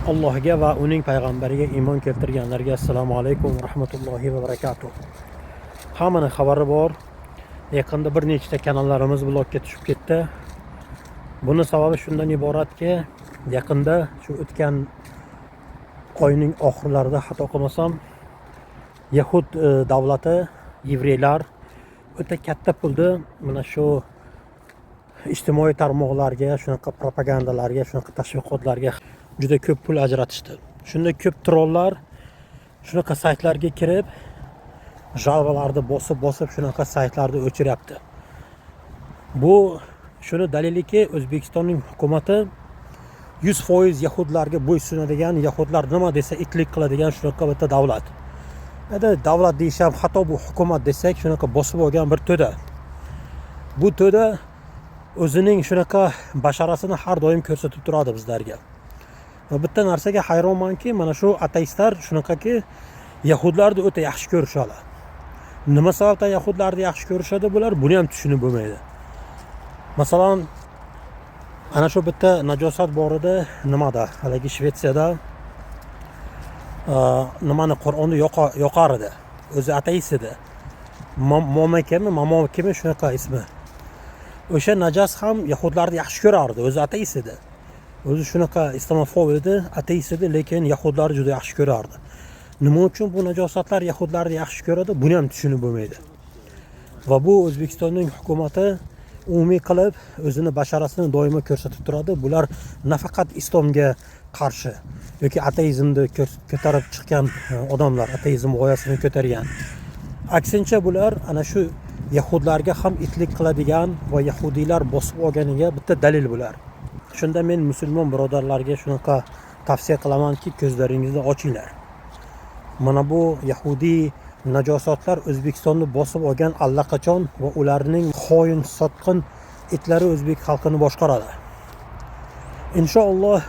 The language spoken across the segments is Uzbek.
Allohga va uning payg'ambariga iymon keltirganlarga assalomu alaykum va rahmatullohi va barakatuh. Hammaning xabari bor. Yaqinda bir nechta kanallarimiz blokka tushib ketdi. Buni sababi shundan iboratki, yaqinda shu o'tgan oyning oxirlarida xato qilmasam, Yahud davlati, yevreylar o'ta katta pulni mana shu ijtimoiy tarmoqlarga, shunaqa propagandalarga, shunaqa tashviqotlarga juda ko'p pul ajratishdi. Shunda ko'p trollar shunaqa saytlarga kirib, jalvalarni bosib shunaqa saytlarni o'chiryapti. Bu shuni daliliki, O'zbekistonning hukumatı 100% yahudlarga bo'ysunadigan, yahudlar nima desa itlik qiladigan shunaqa bitta davlat. Davlat deyisham xato, bu hukumat desak, shunaqa bosib olgan bir to'da. Bu to'da o'zining shunaqa basharasini har doim ko'rsatib turadi bizlarga. Va bitta narsaga hayronmanki, mana shu ateistlar shunaqaki yahudlarni o'ta yaxshi ko'rishadi. Nima sababdan yahudlarni yaxshi ko'rishadi bular? Buni ham tushunib bo'lmaydi. Masalan, ana shu bitta najosat bor edi, nimada, haligi Shvetsiyada nimani Qur'onni yoqar edi. O'zi ateist edi. Momokimi shunaqa ismi. O'sha najas ham yahudlarni yaxshi ko'rardi, o'zi ateist edi. O'zi shunaqa islamofob edi, ateist edi, lekin yahudlarni juda yaxshi ko'rardi. Nima uchun bu najosatlar yahudlarni yaxshi ko'radi? Buni ham tushunib bo'lmaydi. Va bu O'zbekistonning hukumatı umumiy qilib o'zini basharasini doimo ko'rsatib turadi. Bular nafaqat islomga qarshi yoki ateizmni ko'tarib chiqqan odamlar, ateizm g'oyasini ko'targan. Aksincha bular ana shu yahudlarga ham itlik qiladigan va yahudiylar bosib olganiga bitta dalil bular. Shunda men musulmon birodarlarga shunaqa tavsiya qilamanki, ko'zlaringizni ochinglar. Mana bu yahudiy najosatlar O'zbekistonni bosib olgan allaqachon va ularning xoin, sotqin itlari o'zbek xalqini boshqaradi. Inshaalloh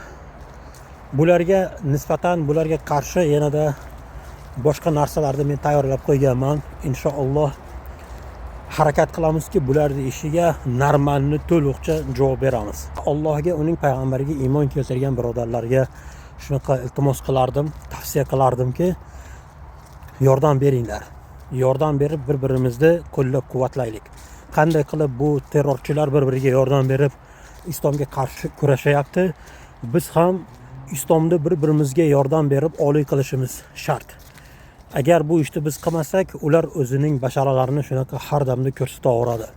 bularga nisbatan, bularga qarshi yanada boshqa narsalarni men tayyorlab qo'yganman. Inshaalloh harakat qilamizki, bularning ishiga normalni to'liqcha javob beramiz. Allohga, uning payg'ambariga iymon keltirgan birodarlarga shunaqa iltimos qilardim, tavsiya qilardimki, yordam beringlar. Yordam berib bir-birimizni qo'llab-quvvatlaylik. Qanday qilib bu terrorchilar bir-biriga yordam berib islomga qarshi kurashyapti, biz ham islomni bir-birimizga yordam berib oliy qilishimiz shart. Agar bu ishni biz qilmasak, ular o'zining basharalarini shunaqa har damda ko'rsataveradi.